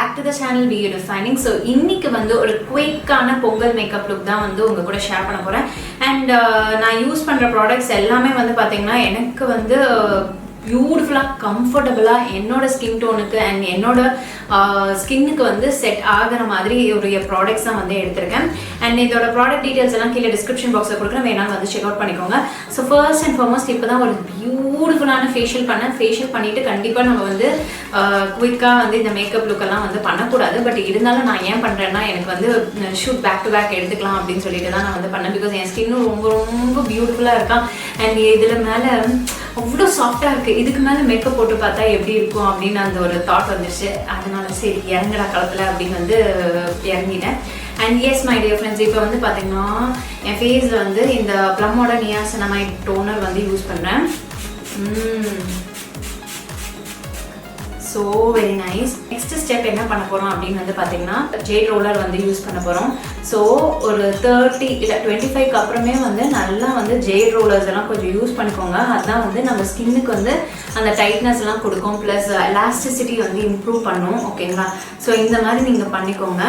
back to the channel Beaudefining. So இன்னைக்கு வந்து ஒரு குயிக்கான பொங்கல் மேக்கப் லுக் தான் வந்து உங்க கூட ஷேர் பண்ண போறேன். அண்ட் நான் யூஸ் பண்ற ப்ராடக்ட்ஸ் எல்லாமே வந்து பாத்தீங்கன்னா எனக்கு வந்து பியூட்டிஃபுல்லாக கம்ஃபர்டபுளாக என்னோட ஸ்கின் டோனுக்கு அண்ட் என்னோட ஸ்கின்னுக்கு வந்து செட் ஆகிற மாதிரி ஒரு ப்ராடக்ட்ஸ் தான் வந்து எடுத்திருக்கேன். அண்ட் இதோட ப்ராடக்ட் டீட்டெயில்ஸ் எல்லாம் கீழே டிஸ்கிரிப்ஷன் பாக்ஸில் கொடுக்குறேன், வேணாலும் வந்து செக் அவுட் பண்ணிக்கோங்க. ஸோ ஃபர்ஸ்ட் அண்ட் ஃபார்மோஸ்ட் இப்போ தான் ஒரு பியூட்டிஃபுல்லான ஃபேஷியல் பண்ணிவிட்டு கண்டிப்பாக நம்ம வந்து குயிக்காக வந்து இந்த மேக்கப் லுக்கெல்லாம் வந்து பண்ணக்கூடாது. பட் இருந்தாலும் நான் ஏன் பண்ணுறேன்னா எனக்கு வந்து ஷூட் பேக் டு பேக் எடுத்துக்கலாம் அப்படின்னு சொல்லிட்டு தான் நான் வந்து பண்ணேன். பிகாஸ் என் ஸ்கின்னும் ரொம்ப ரொம்ப பியூட்டிஃபுல்லாக இருக்கான். அண்ட் இதில் மேலே அவ்வளோ சாஃப்டாக இருக்குது. இதுக்கு மேலே மேக்கப் போட்டு பார்த்தா எப்படி இருக்கும் அப்படின்னு அந்த ஒரு தாட் வந்துச்சு. அதனால சரி இறங்குடா களத்தில் அப்படின்னு வந்து இறங்கிட்டேன். And yes my dear friends, இப்போ வந்து பார்த்தீங்கன்னா என் ஃபேஸில் வந்து இந்த ப்ளம்மோட நியாசினமைட் டோனர் வந்து யூஸ் பண்ணுறேன். So very nice. Next step என்ன பண்ண போகிறோம் அப்படின்னு வந்து பார்த்தீங்கன்னா ஜேட் ரோலர் வந்து யூஸ் பண்ண போகிறோம். ஸோ ஒரு 30 இல்லை 25க்கு அப்புறமே வந்து நல்லா வந்து ஜேட் ரோலர்ஸ் எல்லாம் கொஞ்சம் யூஸ் பண்ணிக்கோங்க. அதுதான் வந்து நம்ம ஸ்கின்னுக்கு வந்து அந்த டைட்னஸ் எல்லாம் கொடுக்கும், ப்ளஸ் எலாஸ்டிசிட்டி வந்து இம்ப்ரூவ் பண்ணும். ஓகேங்களா? ஸோ இந்த மாதிரி நீங்கள் பண்ணிக்கோங்க.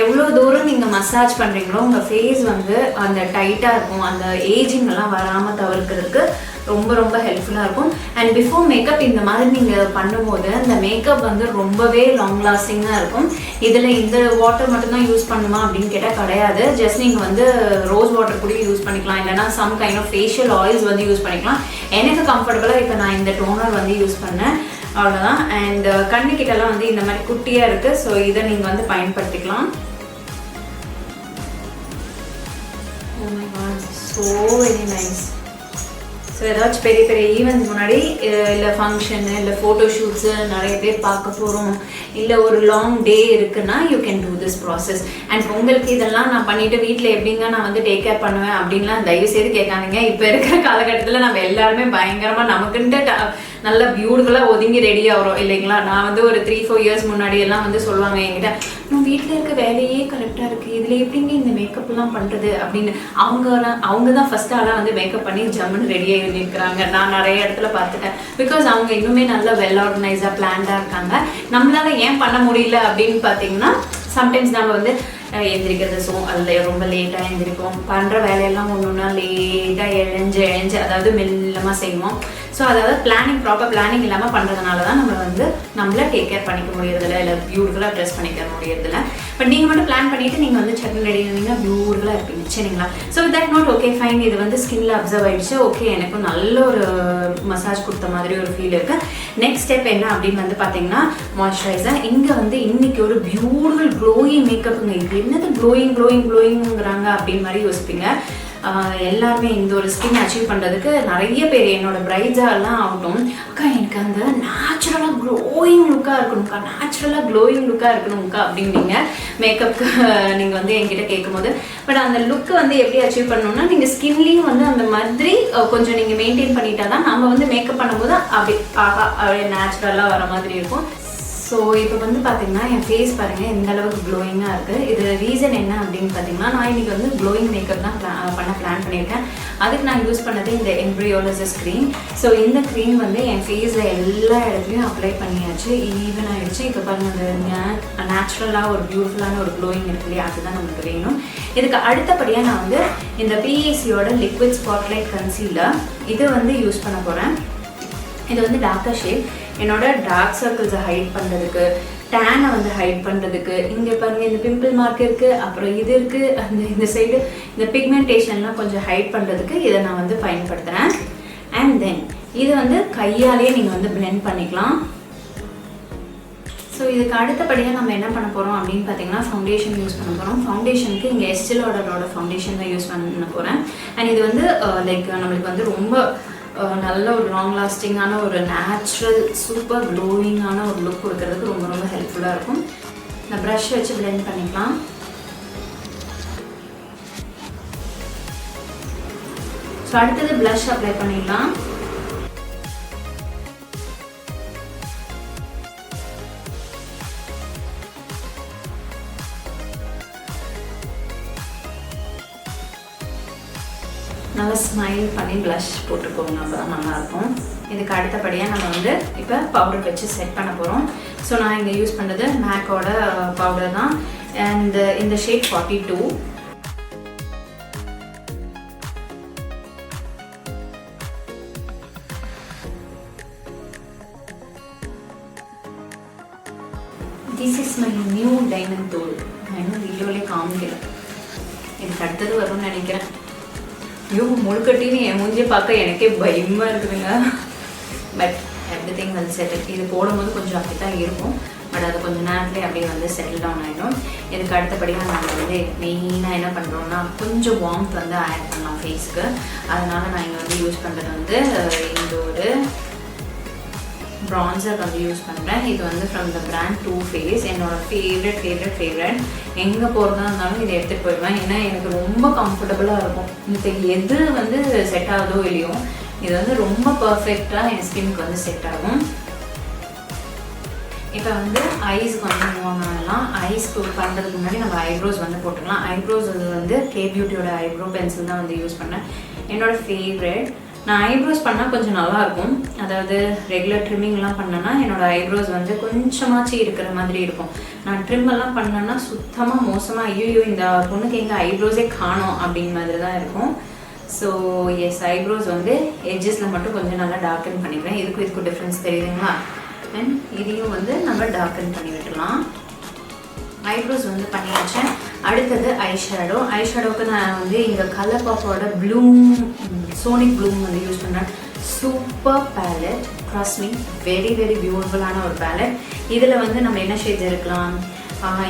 எவ்வளோ தூரம் நீங்கள் மசாஜ் பண்ணுறீங்களோ உங்கள் ஃபேஸ் வந்து அந்த டைட்டாக இருக்கும், அந்த ஏஜிங் எல்லாம் வராமல் தவிர்க்கிறதுக்கு ரொம்ப ரொம்ப ஹெல்ப்ஃபுல்லாக இருக்கும். அண்ட் பிஃபோர் மேக்கப் இந்த மாதிரி நீங்கள் பண்ணும்போது அந்த மேக்கப் வந்து ரொம்பவே லாங் லாஸ்டிங்காக இருக்கும். இதில் இந்த வாட்டர் மட்டும்தான் யூஸ் பண்ணுமா அப்படின்னு கேட்டால் கிடையாது. ஜஸ்ட் நீங்கள் வந்து ரோஸ் வாட்டர் கூட யூஸ் பண்ணிக்கலாம், இல்லைனா some kind of facial oils வந்து யூஸ் பண்ணிக்கலாம். எனக்கு கம்ஃபர்டபுளாக இப்போ நான் இந்த டோனர் வந்து யூஸ் பண்ணேன், அவ்வளோதான். அண்ட் கண்ணுக்கிட்டலாம் வந்து இந்த மாதிரி குட்டியாக இருக்குது. ஸோ இதை நீங்கள் வந்து பயன்படுத்திக்கலாம். Oh my god, so very nice. So ஏதாச்சும் பெரிய பெரிய ஈவெண்ட்ஸ் முன்னாடி இல்லை ஃபங்க்ஷனு இல்லை ஃபோட்டோ ஷூட்ஸு நிறைய பேர் பார்க்க போகிறோம், இல்லை ஒரு லாங் டே இருக்குன்னா you can do this process. And உங்களுக்கு இதெல்லாம் நான் பண்ணிவிட்டு வீட்டில் எப்படிங்க நான் வந்து டேக் கேர் பண்ணுவேன் அப்படின்லாம் தயவுசெய்து கேட்காதீங்க. இப்போ இருக்கிற காலகட்டத்தில் நம்ம எல்லாருமே பயங்கரமாக நமக்குன்ட்டு நல்லா பியூட்டிஃபுல்லாக ஒதுங்கி ரெடி ஆகிறோம் இல்லைங்களா? நான் வந்து ஒரு 3-4 இயர்ஸ் முன்னாடி எல்லாம் வந்து சொல்லுவாங்க என்கிட்ட, நம்ம வீட்டில் இருக்க வேலையே கரெக்டாக இருக்குது, இதில் எப்படிங்க இந்த மேக்கப்லாம் பண்ணுறது அப்படின்னு. அவங்க தான் ஃபஸ்ட்டு ஆளாக வந்து மேக்கப் பண்ணி ஜம்முன்னு ரெடியாக இருக்கிறாங்க. நான் நிறைய இடத்துல பார்த்துட்டேன். பிகாஸ் அவங்க இன்னுமே நல்லா வெல் ஆர்கனைஸாக பிளான்டாக இருக்காங்க. நம்மளால ஏன் பண்ண முடியல அப்படின்னு பார்த்தீங்கன்னா சம்டைம்ஸ் நம்ம வந்து எந்திரிக்கிறது அதில் ரொம்ப லேட்டாக எந்திரிப்போம், பண்ணுற வேலையெல்லாம் ஒன்று ஒன்றா லேட்டாக எழஞ்சு அதாவது மெல்லமாக செய்வோம். ஸோ அதாவது ப்ராப்பர் பிளானிங் இல்லாமல் பண்ணுறதுனால தான் நம்ம வந்து நம்மளை டேக் கேர் பண்ணிக்க முடியறதில்ல, இல்லை பியூட்டிஃபுல்லாக ட்ரெஸ் பண்ணிக்க முடியறதில்ல. பட் நீங்கள் மட்டும் பிளான் பண்ணிவிட்டு நீங்கள் வந்து சட்னி ரெடி இருந்தீங்கன்னா பியூட்டிஃபுல்லாக இருப்பீங்க, சரிங்களா? So that not okay fine. இது வந்து ஸ்கின்ல அப்சர்வ் ஆகிடுச்சு. ஓகே, எனக்கும் நல்ல ஒரு மசாஜ் கொடுத்த மாதிரி ஒரு ஃபீல் இருக்குது. நெக்ஸ்ட் ஸ்டெப் என்ன அப்படின்னு வந்து பார்த்தீங்கன்னா மாய்ஸ்சரைசர். இங்கே வந்து இன்னைக்கு ஒரு பியூட்டிஃபுல் க்ளோயிங் மேக்கப்புங்க. இது என்னது க்ளோயிங்கிறாங்க அப்படின்னு மாதிரி யோசிப்பீங்க எல்லாருமே. இந்த ஒரு ஸ்கின் அச்சீவ் பண்ணுறதுக்கு நிறைய பேர் என்னோட பிரைட்ஸாலாம் ஆகட்டும், அக்கா எனக்கு அந்த நேச்சுரலாக க்ளோயிங் லுக்காக இருக்கணும்க்கா அப்படின்னீங்க மேக்கப்புக்கு நீங்கள் வந்து என்கிட்ட கேட்கும்போது. பட் அந்த லுக்கு வந்து எப்படி அச்சீவ் பண்ணணும்னா நீங்கள் ஸ்கின்லேயும் வந்து அந்த மாதிரி கொஞ்சம் நீங்கள் மெயின்டைன் பண்ணிட்டா தான் நம்ம வந்து மேக்கப் பண்ணும்போது அப்படியே நேச்சுரலாக வர மாதிரி இருக்கும். ஸோ இப்போ வந்து பார்த்தீங்கன்னா என் ஃபேஸ் பாருங்கள் எந்த அளவுக்கு க்ளோயிங்காக இருக்குது. இது ரீசன் என்ன அப்படின்னு பார்த்தீங்கன்னா நான் இன்றைக்கி வந்து க்ளோயிங் மேக்கப் தான் பண்ண பிளான் பண்ணியிருக்கேன். அதுக்கு நான் யூஸ் பண்ணது இந்த எம்ப்ரியாலஜிஸ் க்ரீம். ஸோ இந்த க்ரீம் வந்து என் ஃபேஸில் எல்லா இடத்துலையும் அப்ளை பண்ணியாச்சு, ஈவன் ஆகிடுச்சு. இப்போ பாருங்கள் அந்த நேச்சுரலாக ஒரு பியூட்டிஃபுல்லான ஒரு க்ளோயிங் இருக்கு இல்லையா, அதுதான் நமக்கு வேணும். இதுக்கு அடுத்தபடியாக நான் வந்து இந்த பிஏசியோட லிக்விட் ஸ்பாட்லைட் கன்சீலர் இது வந்து யூஸ் பண்ண போகிறேன். இது வந்து டார்க்கர் ஷேட். என்னோட டார்க் சர்க்கிள்ஸை ஹைட் பண்ணுறதுக்கு, டேனை வந்து ஹைட் பண்ணுறதுக்கு, இங்கே பாருங்கள் இந்த பிம்பிள் மார்க் இருக்குது, அப்புறம் இது இருக்குது, இந்த சைடு இந்த பிக்மெண்டேஷன்லாம் கொஞ்சம் ஹைட் பண்ணுறதுக்கு இதை நான் வந்து பயன்படுத்துகிறேன். அண்ட் தென் இது வந்து கையாலேயே நீங்கள் வந்து பிளெண்ட் பண்ணிக்கலாம். ஸோ இதுக்கு அடுத்தபடியாக நம்ம என்ன பண்ண போகிறோம் அப்படின்னு பார்த்தீங்கன்னா ஃபவுண்டேஷன் யூஸ் பண்ண போகிறோம். ஃபவுண்டேஷனுக்கு இங்கே எஸ்டே லாடரோட ஃபவுண்டேஷன் தான் யூஸ் பண்ண போகிறேன். அண்ட் இது வந்து லைக் நம்மளுக்கு வந்து ரொம்ப நல்ல ஒரு லாங் லாஸ்டிங்கான ஒரு நேச்சுரல் சூப்பர் க்ளோயிங்கான ஒரு லுக் கொடுக்கறதுக்கு ரொம்ப ரொம்ப ஹெல்ப்ஃபுல்லாக இருக்கும். இந்த ப்ரஷ் வச்சு பிளெண்ட் பண்ணிக்கலாம். ஸோ அடுத்தது ப்ளஷ் அப்ளை பண்ணிடலாம். நல்லா ஸ்மைல் பண்ணி ப்ளஷ் போட்டுக்கோங்க, அப்போ தான் நல்லாயிருக்கும். இதுக்கு அடுத்தபடியாக நம்ம வந்து இப்போ பவுடர் வச்சு செட் பண்ண போகிறோம். ஸோ நான் இங்கே யூஸ் பண்ணுறது மேக்கோட பவுடர் தான். அண்ட் இந்த shade 42. This is my new diamond tool. நான் இன்னும் வீடியோவிலே காமிக்கல, இதுக்கு அடுத்தது வரும்னு நினைக்கிறேன். ஐயோ முழுக்கட்டின்னு என் மூஞ்சியை பார்க்க எனக்கே பயமாக இருக்குதுங்க. பட் எவ்ரிதிங் வந்து செட்டில். இது போடும்போது கொஞ்சம் அப்படி தான் இருக்கும், பட் அது கொஞ்சம் நேரத்துலேயே அப்படியே வந்து செட்டில் டவுன் ஆகிடும். இதுக்கு அடுத்தபடியாக நாங்கள் வந்து மெயினாக என்ன பண்ணுறோம்னா கொஞ்சம் வார்ம்த் வந்து ஆட் பண்ணலாம் ஃபேஸ்க்கு. அதனால் நான் இங்கே வந்து யூஸ் பண்ணுறது வந்து இந்த ஒரு ப்ரான்சர் வந்து யூஸ் பண்ணுறேன். இது வந்து from the brand Too Faced. என்னோடய ஃபேவரட். எங்கே போகிறதா இருந்தாலும் இதை எடுத்துகிட்டு போயிடுவேன். ஏன்னா எனக்கு ரொம்ப கம்ஃபர்டபுளாக இருக்கும். இது எது வந்து செட் ஆகுதோ இல்லையோ, இது வந்து ரொம்ப பர்ஃபெக்டாக என் ஸ்கின்க்கு வந்து செட் ஆகும். இப்போ வந்து ஐஸ்க்கு வந்து மூவ் பண்ணலாம். ஐஸ்க்கு பண்ணுறதுக்கு முன்னாடி நம்ம ஐப்ரோஸ் வந்து போட்டுக்கலாம். ஐப்ரோஸ் வந்து K-Beautyயோட ஐப்ரோ பென்சில் தான் வந்து யூஸ் பண்ணேன். என்னோடய ஃபேவரட். நான் ஐப்ரோஸ் பண்ணால் கொஞ்சம் நல்லாயிருக்கும். அதாவது ரெகுலர் ட்ரிம்மிங்லாம் பண்ணேன்னா என்னோடய ஐப்ரோஸ் வந்து கொஞ்சமாச்சு இருக்கிற மாதிரி இருக்கும். நான் ட்ரிம்மெல்லாம் பண்ணேன்னா சுத்தமாக மோசமாக, ஐயோ இந்த பொண்ணுக்கு எங்கள் ஐப்ரோஸே காணோம் அப்படின் மாதிரி தான் இருக்கும். ஸோ எஸ், ஐப்ரோஸ் வந்து எட்ஜஸில் மட்டும் கொஞ்சம் நல்லா டார்க்கன் பண்ணிக்கிறேன். இதுக்கும் டிஃப்ரென்ஸ் தெரியுதுங்களா? அண்ட் இதையும் வந்து நம்ம டார்க்கன் பண்ணி விட்டுலாம். ஐப்ரோஸ் வந்து பண்ணியாச்சேன். அடுத்தது ஐஷேடோ. ஐஷேடோவுக்கு நான் வந்து இங்கே கலர் பாப்போட ப்ளூம் சோனிக் ப்ளூம் வந்து யூஸ் பண்ணுறேன். Super palette, trust me, very பியூட்டிஃபுல்லான ஒரு பேலட். இதில் வந்து நம்ம என்ன ஷேட்ஸ் எடுக்கலாம்?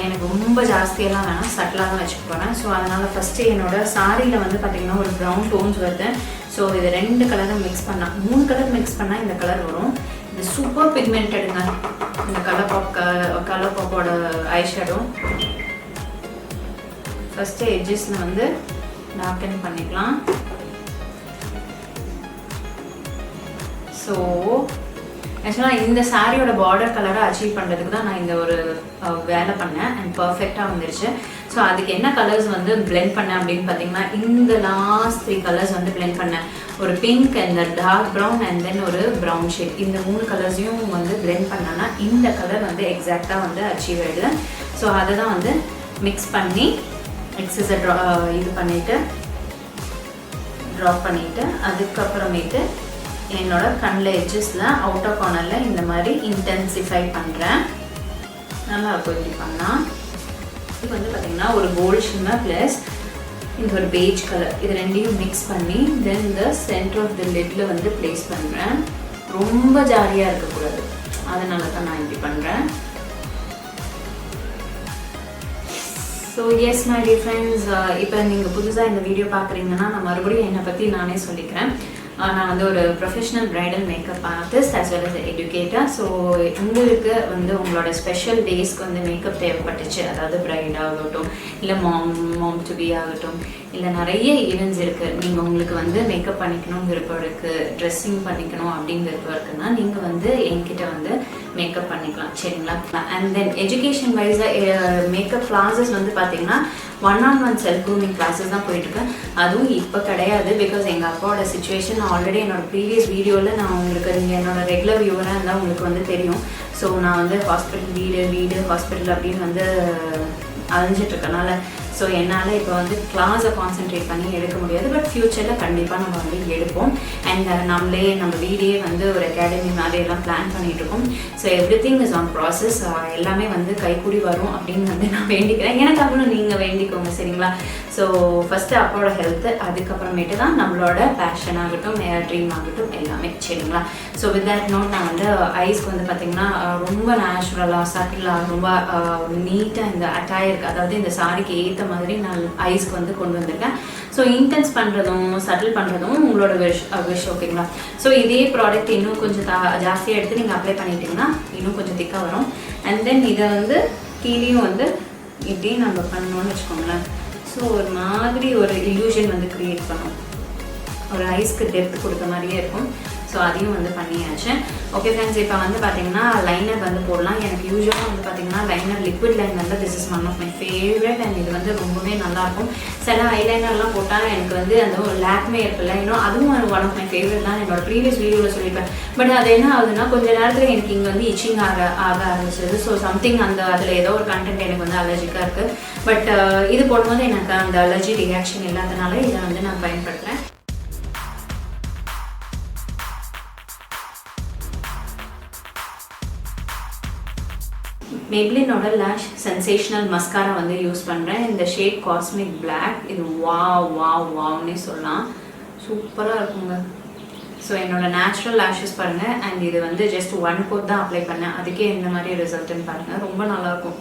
எனக்கு ரொம்ப ஜாஸ்தியெல்லாம் வேணாம், சட்டிலாக தான் வச்சுக்க போகிறேன். ஸோ அதனால் ஃபஸ்ட்டு என்னோடய சாரியில் வந்து பார்த்திங்கன்னா ஒரு ப்ரௌன் டோன்ஸ் வருது. ஸோ இது 2 கலரும் மிக்ஸ் பண்ணால், 3 கலர் மிக்ஸ் பண்ணால் இந்த கலர் வரும். இது சூப்பர் பிக்மெண்டடுங்க இந்த கலர் பாப்போட ஐஷேடோ. ஃபஸ்ட்டு எட்ஜஸில் வந்து டார்க்கன் பண்ணிக்கலாம். ஸோ ஆக்சுவலாக இந்த சாரியோட பார்டர் கலரை அச்சீவ் பண்ணுறதுக்கு தான் நான் இந்த ஒரு வேலை பண்ணேன். அண்ட் பர்ஃபெக்டாக வந்துருச்சு. ஸோ அதுக்கு என்ன கலர்ஸ் வந்து பிளெண்ட் பண்ணேன் அப்படின்னு பார்த்தீங்கன்னா, இந்த லாஸ்ட் 3 கலர்ஸ் வந்து பிளெண்ட் பண்ணேன். ஒரு pink and dark brown and then ஒரு ப்ரௌன் ஷேட். இந்த 3 கலர்ஸையும் வந்து பிளெண்ட் பண்ணேன்னா இந்த கலர் வந்து எக்ஸாக்டாக வந்து அச்சீவ் ஆகிடுது. ஸோ அதை தான் வந்து மிக்ஸ் பண்ணி எக்ஸஸை இது பண்ணிவிட்டு ட்ராப் பண்ணிவிட்டு அதுக்கப்புறமேட்டு என்னோட கண்ணில் எட்ஜஸில் அவுட்டர் கார்னரில் இந்த மாதிரி இன்டென்சிஃபை பண்ணுறேன். நல்லா இருக்கும் இப்படி பண்ணால். இது வந்து பார்த்திங்கன்னா ஒரு கோல்ட் ஷிம்மர் ப்ளஸ் இந்த ஒரு பேஜ் கலர், இது ரெண்டையும் மிக்ஸ் பண்ணி தென் இந்த சென்டர் ஆஃப் த லிட்டில் வந்து ப்ளேஸ் பண்ணுறேன். ரொம்ப ஜாலியாக இருக்கக்கூடாது, அதனால தான் நான் இப்படி பண்ணுறேன். So S my dear friends, இப்போ நீங்கள் புதுசாக இந்த வீடியோ பார்க்குறீங்கன்னா நான் மறுபடியும் என்னை பற்றி நானே சொல்லிக்கிறேன். நான் வந்து ஒரு professional bridal makeup artist as well as educator. So உங்களுக்கு வந்து உங்களோட ஸ்பெஷல் டேஸ்க்கு வந்து மேக்கப் தேவைப்பட்டுச்சு, அதாவது ப்ரைட் ஆகட்டும், இல்லை மாம் டு பி ஆகட்டும், இல்லை நிறைய ஈவெண்ட்ஸ் இருக்குது, நீங்கள் உங்களுக்கு வந்து மேக்கப் பண்ணிக்கணும் விருப்பம் இருக்குது, ட்ரெஸ்ஸிங் பண்ணிக்கணும் அப்படின்னு விருப்பம் இருக்குன்னா நீங்கள் வந்து என்கிட்ட வந்து மேக்கப் பண்ணிக்கலாம், சரிங்களா? அண்ட் தென் எஜுகேஷன் வைஸாக மேக்கப் கிளாஸஸ் வந்து பார்த்தீங்கன்னா 1-on-1 செல்ஃப் க்ரூமிங் கிளாஸஸ் தான் போயிட்டுருக்கேன். அதுவும் இப்போ கிடையாது, பிகாஸ் எங்கள் அப்பாவோட சுச்சுவேஷன் ஆல்ரெடி என்னோட ப்ரீவியஸ் வீடியோவில் நான் உங்களுக்கு, நீங்கள் என்னோட ரெகுலர் வியூவராக இருந்தால் உங்களுக்கு வந்து தெரியும். ஸோ நான் வந்து ஹாஸ்பிட்டல் வீடு ஹாஸ்பிட்டல் அப்படின்னு வந்து அலைஞ்சிட்ருக்கனால ஸோ என்னால் இப்போ வந்து கிளாஸை கான்சென்ட்ரேட் பண்ணி எடுக்க முடியாது. பட் ஃப்யூச்சரில் கண்டிப்பாக நம்ம வந்து எடுப்போம். அண்ட் நம்ம வீடே வந்து ஒரு அகாடமி மாதிரி எல்லாம் பிளான் பண்ணிகிட்ருக்கோம். So everything is on process. எல்லாமே வந்து கைக்கூடி வரும் அப்படின்னு வந்து நான் வேண்டிக்கிறேன். எனக்கு அப்புறம் நீங்கள் வேண்டிக்கோங்க, சரிங்களா? ஸோ ஃபஸ்ட்டு அப்பாவோட ஹெல்த்து, அதுக்கப்புறமேட்டு தான் நம்மளோட பேஷன் ஆகட்டும், ட்ரீம் ஆகட்டும், எல்லாமே, சரிங்களா? ஸோ வித் தட் நோட் நான் வந்து ஐஸ்க்கு வந்து பார்த்திங்கன்னா ரொம்ப நேச்சுரலாக சட்டிலாக ரொம்ப நீட்டாக இந்த அட்டையருக்கு, அதாவது இந்த சாரிக்கு ஏற்ற மாதிரி நான் ஐஸ்க்கு வந்து கொண்டு வந்திருக்கேன். ஸோ இன்டென்ஸ் பண்ணுறதும் சட்டில் பண்ணுறதும் உங்களோட விஷ் ஓகேங்களா? ஸோ இதே ப்ராடக்ட் இன்னும் கொஞ்சம் ஜாஸ்தியாக எடுத்து நீங்கள் அப்ளை பண்ணிட்டீங்கன்னா இன்னும் கொஞ்சம் திக்காக வரும். அண்ட் தென் இதை வந்து கீழேயும் வந்து இப்படி நம்ம பண்ணணும்னு வச்சுக்கோங்களேன். ஸோ ஒரு மாதிரி ஒரு இல்யூஷன் வந்து க்ரியேட் பண்ணும், ஒரு ஐஸ்க்கு டெப்த் கொடுத்த மாதிரியே இருக்கும். ஸோ ஸோ அதையும் வந்து பண்ணியாச்சு. ஓகே ஃப்ரெண்ட்ஸ், இப்போ வந்து பார்த்தீங்கன்னா லைனர் வந்து போடலாம். எனக்கு யூஸ்வலாக வந்து பார்த்தீங்கன்னா liner liquid liner this is one of my favourite and இது வந்து ரொம்பவே நல்லாயிருக்கும். சில ஐலைனர்லாம் போட்டால் எனக்கு வந்து அந்த ஒரு லாக்மே இருக்குல்ல, இன்னும் அதுவும் ஒன் ஆஃப் மை ஃபேவரட் தான். என்னோட ப்ரீவியஸ் வீடியோவில் சொல்லியிருப்பேன். பட் அது என்ன ஆகுதுன்னா கொஞ்சம் நேரத்தில் எனக்கு இங்கே வந்து இச்சிங் ஆக ஆரம்பிச்சது. ஸோ சம்திங் அதில் ஏதோ ஒரு கண்டென்ட் எனக்கு வந்து அலர்ஜிக்காக இருக்குது. பட் இது போடும்போது எனக்கு அந்த அலர்ஜி ரியாக்ஷன் இல்லாதனால இதை வந்து நான் பயன்படுத்துகிறேன். மேப்ளினோட லேஷ் சென்சேஷனல் மஸ்காரா வந்து யூஸ் பண்ணுறேன். இந்த ஷேட் காஸ்மிக் பிளாக். இது வாவ்னே சொல்லலாம். சூப்பராக இருக்குங்க. ஸோ என்னோட நேச்சுரல் லேஷஸ் பாருங்கள். அண்ட் இது வந்து ஜஸ்ட் 1 கோட் தான் அப்ளை பண்ணேன். அதுக்கே இந்த மாதிரி ரிசல்ட்டுன்னு பாருங்கள். ரொம்ப நல்லாயிருக்கும்.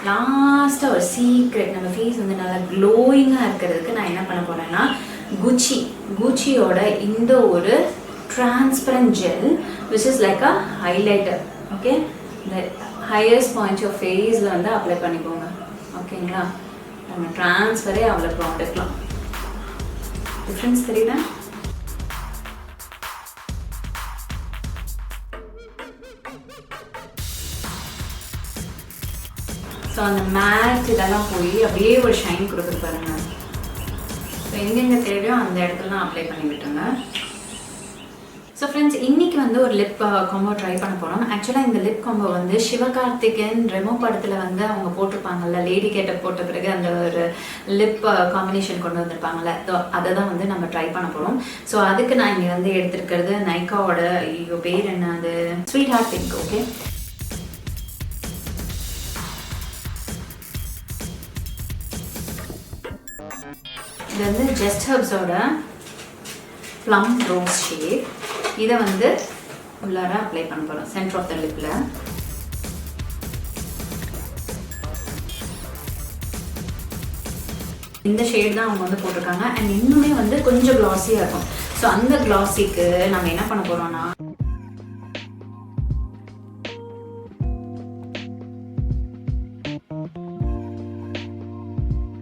லாஸ்ட்டாக ஒரு சீக்ரெட், நம்ம ஃபேஸ் வந்து நல்லா க்ளோயிங்காக இருக்கிறதுக்கு நான் என்ன பண்ண போகிறேன்னா குச்சியோட இந்த ஒரு transparent gel which is like a highlighter. Okay, இந்த ஹையஸ்ட் பாயிண்ட் ஆஃப் ஃபேஸில் வந்து அப்ளை பண்ணிக்கோங்க. ஓகேங்களா, நம்ம ட்ரான்ஸ்ஃபரே அவ்வளோ ப்ராடக்ட்லாம் டிஃப்ரென்ஸ் தெரியுதா? ஸோ அந்த மேட் இதெல்லாம் போய் அப்படியே ஒரு ஷைன் கொடுக்குது பாருங்க. ஸோ எங்கெங்கே தேவையோ அந்த இடத்துலலாம் அப்ளை பண்ணி விட்டுருங்க. ஸோ ஃப்ரெண்ட்ஸ், இன்றைக்கி வந்து ஒரு லிப் காம்போ ட்ரை பண்ண போகிறோம். ஆக்சுவலாக இந்த லிப் காம்போ வந்து சிவகார்த்திகேயன் ரெமோ படத்தில் வந்து அவங்க போட்டிருப்பாங்கல்ல, லேடி கெட்டப் போட்ட பிறகு அந்த ஒரு லிப் காம்பினேஷன் கொண்டு வந்திருப்பாங்கல்ல, அதை தான் வந்து நம்ம ட்ரை பண்ண போகிறோம். ஸோ அதுக்கு நான் இங்கே வந்து எடுத்துருக்கிறது நைக்காவோட பேர் என்ன, அது ஸ்வீட் ஹார்ட் பிங்க். ஓகே, இது வந்து ஜஸ்ட் ஹர்ப்ஸோட ப்ளம் ரோஸ் ஷேட். இதை வந்து உள்ளார அப்ளை பண்ண போகிறோம் சென்டர் ஆஃப் த லிப்பில். இந்த ஷேட் தான் அவங்க வந்து போட்டிருக்காங்க. அண்ட் இன்னுமே வந்து கொஞ்சம் க்ளாஸியாக இருக்கும். ஸோ அந்த க்ளாஸிக்கு நம்ம என்ன பண்ண போகிறோம்னா,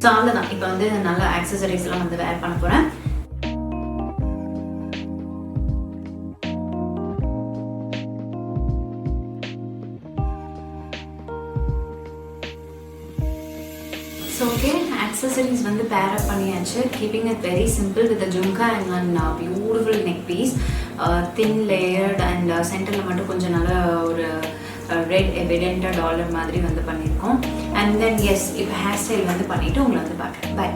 ஸோ அவ்வளோதான். இப்போ வந்து நல்ல ஆக்சசரிஸ்லாம் வந்து வேர் பண்ண போகிறேன். ஓகே, ஆக்சசரிஸ் வந்து பேர் அப் பண்ணியாச்சு. Keeping it very simple with jhumka and one beautiful neck piece, thin layered and சென்டரில் மட்டும் கொஞ்சம் நல்ல ஒரு ரெட் எவிடென்ட்டாக டாலர் மாதிரி வந்து பண்ணியிருக்கோம். அண்ட் தென் எஸ், இப்போ ஹேர் ஸ்டைல் வந்து பண்ணிவிட்டு உங்களை வந்து பார்க்குறேன். பை.